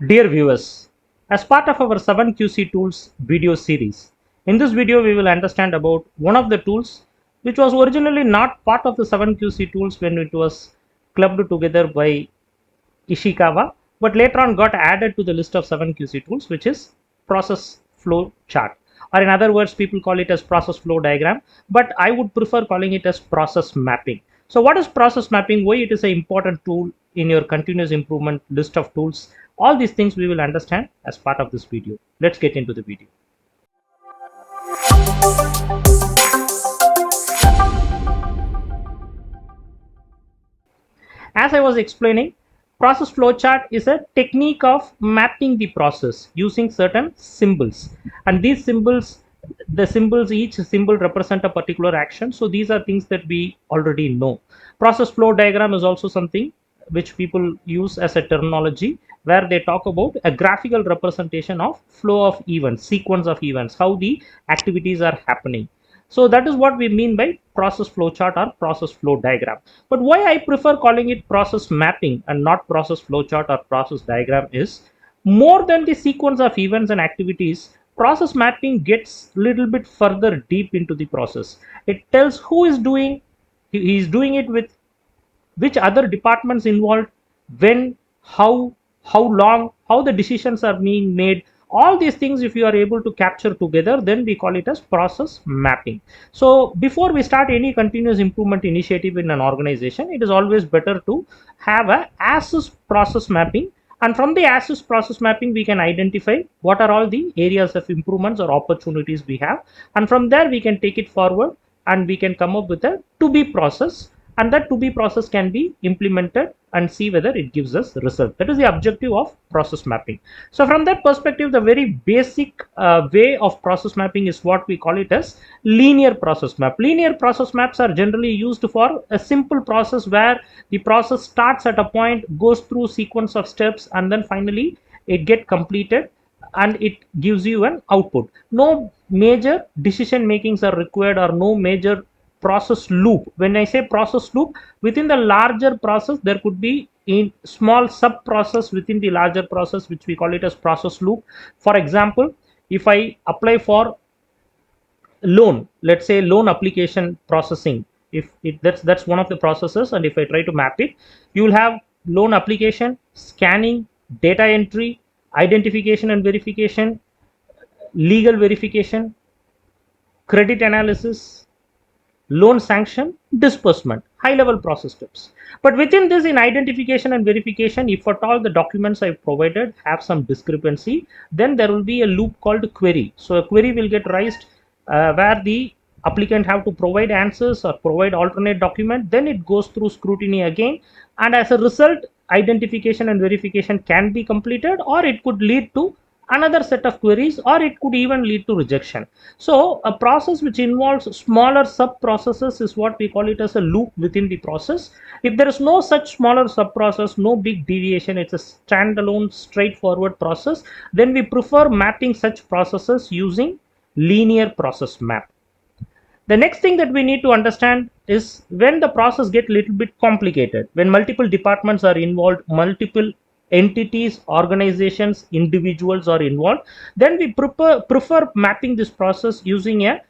Dear viewers, as part of our 7QC tools video series, in this video we will understand about one of the tools which was originally not part of the 7QC tools when it was clubbed together by Ishikawa, but later on got added to the list of 7QC tools, which is process flow chart. Or in other words, people call it as process flow diagram, but I would prefer calling it as process mapping. So what is process mapping? Why it is an important tool in your continuous improvement list of tools? All these things we will understand as part of this video. Let's get into the video. As I was explaining, process flowchart is a technique of mapping the process using certain symbols. And these symbols, each symbol represent a particular action. So these are things that we already know. Process flow diagram is also something which people use as a terminology, where they talk about a graphical representation of flow of events, sequence of events, how the activities are happening. So that is what we mean by process flow chart or process flow diagram. But why I prefer calling it process mapping and not process flow chart or process diagram is, more than the sequence of events and activities, process mapping gets a little bit further deep into the process. It tells who is doing, he is doing it with which other departments involved, when, how long, how the decisions are being made. All these things, if you are able to capture together, then we call it as process mapping. So before we start any continuous improvement initiative in an organization, it is always better to have a as-is process mapping, and from the as-is process mapping we can identify what are all the areas of improvements or opportunities we have, and from there we can take it forward and we can come up with a to be process, and that to be process can be implemented and see whether it gives us result. That is the objective of process mapping. So from that perspective, the very basic way of process mapping is what we call it as linear process map. Linear process maps are generally used for a simple process where the process starts at a point, goes through sequence of steps, and then finally it get completed and it gives you an output. No major decision makings are required, or no major process loop. When I say process loop, within the larger process there could be in small sub process within the larger process, which we call it as process loop. For example, if I apply for loan, let's say loan application processing, if that's one of the processes, and if I try to map it, you will have loan application, scanning, data entry, identification and verification, legal verification, credit analysis, loan sanction, disbursement, high level process steps. But within this, in identification and verification, if at all the documents I've provided have some discrepancy, then there will be a loop called query. So a query will get raised where the applicant have to provide answers or provide alternate document. Then it goes through scrutiny again, and as a result, identification and verification can be completed, or it could lead to another set of queries, or it could even lead to rejection. So a process which involves smaller sub processes is what we call it as a loop within the process. If there is no such smaller sub process, no big deviation, it's a standalone straightforward process, then we prefer mapping such processes using linear process map. The next thing that we need to understand is when the process get a little bit complicated, when multiple departments are involved, multiple entities, organizations, individuals are involved, then we prefer mapping this process using a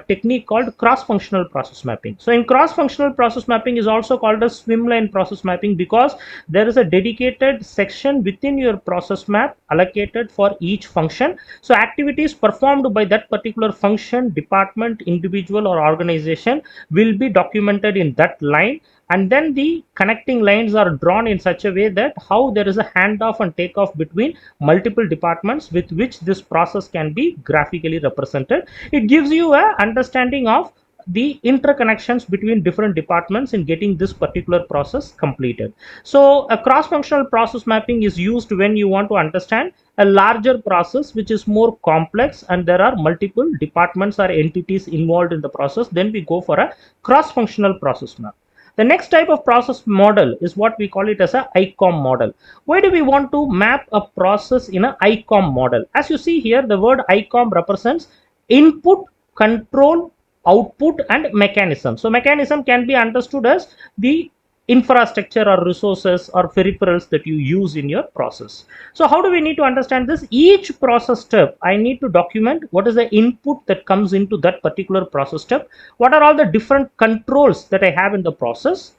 technique called cross-functional process mapping. So in cross-functional process mapping is also called a swimline process mapping, because there is a dedicated section within your process map allocated for each function. So activities performed by that particular function, department, individual or organization will be documented in that line, and then the connecting lines are drawn in such a way that how there is a handoff and takeoff between multiple departments, with which this process can be graphically represented. It gives you a understanding of the interconnections between different departments in getting this particular process completed. So a cross-functional process mapping is used when you want to understand a larger process which is more complex and there are multiple departments or entities involved in the process. Then we go for a cross-functional process map. The next type of process model is what we call it as a ICOM model. Why do we want to map a process in a ICOM model? As you see here, the word ICOM represents input, control, output and mechanism. So mechanism can be understood as the infrastructure or resources or peripherals that you use in your process. So how do we need to understand this? Each process step, I need to document what is the input that comes into that particular process step, what are all the different controls that I have in the process,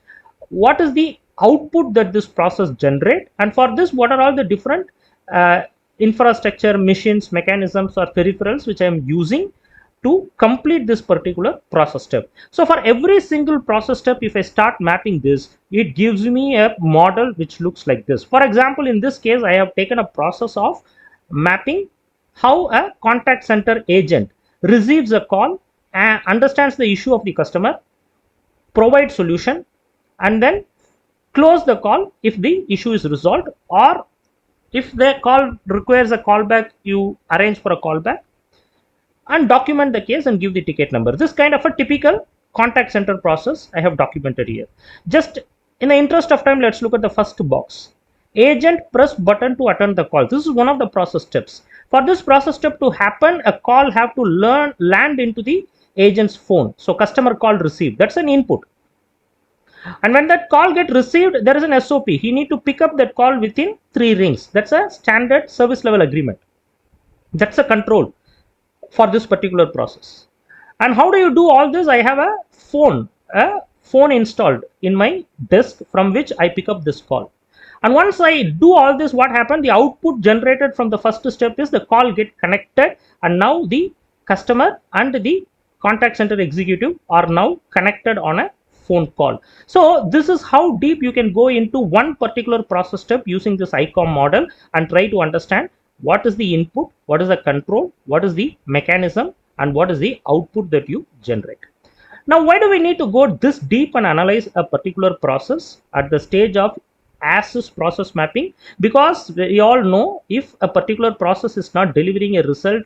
what is the output that this process generate, and for this what are all the different uh, infrastructure, machines, mechanisms or peripherals which I am using to complete this particular process step. So for every single process step, if I start mapping this, it gives me a model which looks like this. For example, in this case, I have taken a process of mapping how a contact center agent receives a call and understands the issue of the customer, provide solution, and then close the call if the issue is resolved, or if the call requires a callback, you arrange for a callback and document the case and give the ticket number. This kind of a typical contact center process I have documented here. Just in the interest of time, let's look at the first box. Agent press button to attend the call. This is one of the process steps. For this process step to happen, a call have to land into the agent's phone. So customer call received. That's an input. And when that call get received, there is an SOP. He need to pick up that call within 3 rings. That's a standard service level agreement. That's a control for this particular process. And how do you do all this? I have a phone installed in my desk from which I pick up this call. And once I do all this, what happened? The output generated from the first step is the call get connected, and now the customer and the contact center executive are now connected on a phone call. So this is how deep you can go into one particular process step using this ICOM model and try to understand what is the input, what is the control, what is the mechanism, and what is the output that you generate. Now, why do we need to go this deep and analyze a particular process at the stage of as-is process mapping? Because we all know if a particular process is not delivering a result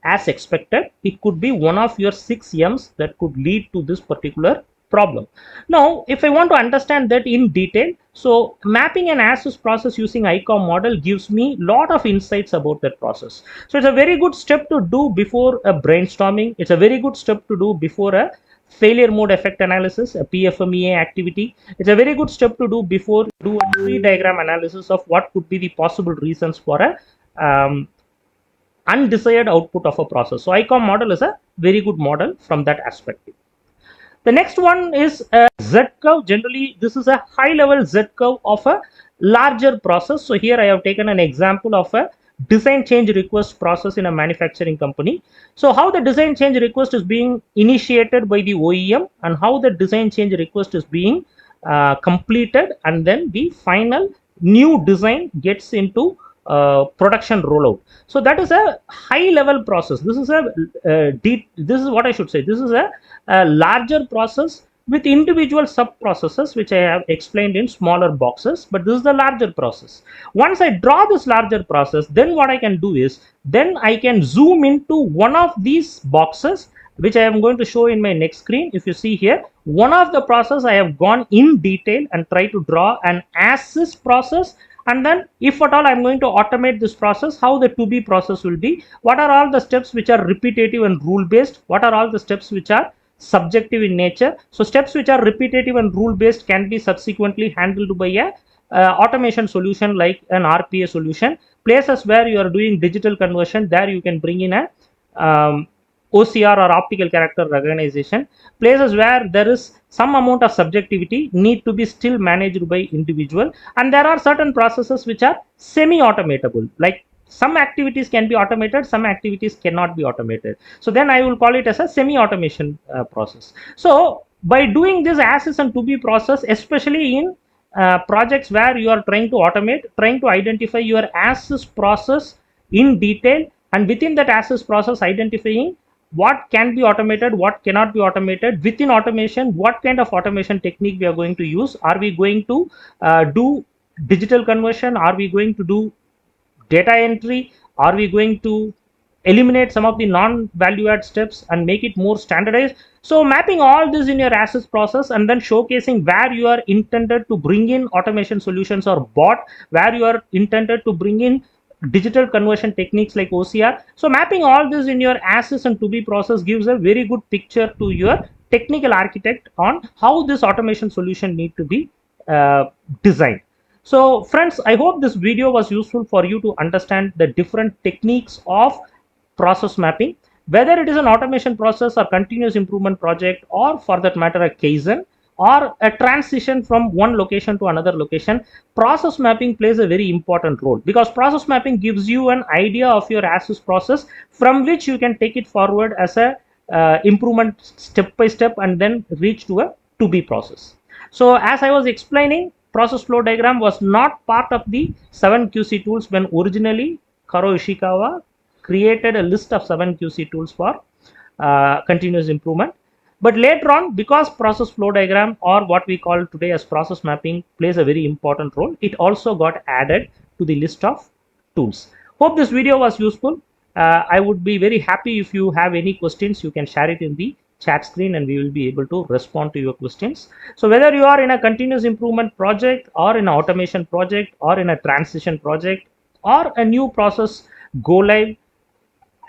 as expected, it could be one of your 6 M's that could lead to this particular problem. Now, if I want to understand that in detail, so mapping an as-is process using ICOM model gives me lot of insights about that process. So it's a very good step to do before a brainstorming. It's a very good step to do before a failure mode effect analysis, a PFMEA activity. It's a very good step to do before you do a tree diagram analysis of what could be the possible reasons for a undesired output of a process. So ICOM model is a very good model from that aspect. The next one is a Z curve. Generally, this is a high level Z curve of a larger process. So here I have taken an example of a design change request process in a manufacturing company. So how the design change request is being initiated by the OEM and how the design change request is being completed, and then the final new design gets into production rollout. So that is a high level process. This is a deep, this is what I should say, this is a larger process with individual sub processes which I have explained in smaller boxes, but this is the larger process. Once I draw this larger process, then what I can do is, then I can zoom into one of these boxes which I am going to show in my next screen. If you see here, one of the process I have gone in detail and try to draw an as-is process, and then if at all I'm going to automate this process, how the to-be process will be, what are all the steps which are repetitive and rule based, what are all the steps which are subjective in nature. So steps which are repetitive and rule based can be subsequently handled by a automation solution like an RPA solution. Places where you are doing digital conversion, there you can bring in a OCR or optical character recognition. Places where there is some amount of subjectivity need to be still managed by individual, and there are certain processes which are semi-automatable, like some activities can be automated, some activities cannot be automated. So then I will call it as a semi-automation process. So by doing this as-is and to-be process, especially in projects where you are trying to automate, trying to identify your as-is process in detail, and within that as-is process identifying what can be automated, what cannot be automated. Within automation, what kind of automation technique we are going to use. Are we going to do digital conversion? Are we going to do data entry? Are we going to eliminate some of the non-value add steps and make it more standardized? So mapping all this in your as-is process and then showcasing where you are intended to bring in automation solutions or bot, where you are intended to bring in digital conversion techniques like OCR. So mapping all this in your as-is and to-be process gives a very good picture to your technical architect on how this automation solution need to be design. So friends, I hope this video was useful for you to understand the different techniques of process mapping, whether it is an automation process or continuous improvement project, or for that matter a Kaizen, or a transition from one location to another location. Process mapping plays a very important role, because process mapping gives you an idea of your as-is process, from which you can take it forward as a improvement step by step, and then reach to a to be process. So as I was explaining, process flow diagram was not part of the 7QC tools when originally Karo Ishikawa created a list of 7QC tools for continuous improvement. But later on, because process flow diagram, or what we call today as process mapping, plays a very important role, it also got added to the list of tools. Hope this video was useful. I would be very happy if you have any questions. You can share it in the chat screen and we will be able to respond to your questions. So whether you are in a continuous improvement project, or in an automation project, or in a transition project, or a new process go live,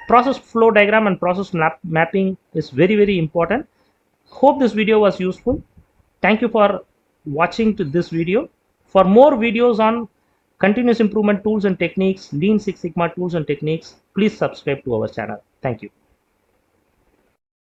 process flow diagram and process mapping is very important. Hope this video was useful. Thank you for watching to this video. For more videos on continuous improvement tools and techniques, Lean Six Sigma tools and techniques, please subscribe to our channel. Thank you.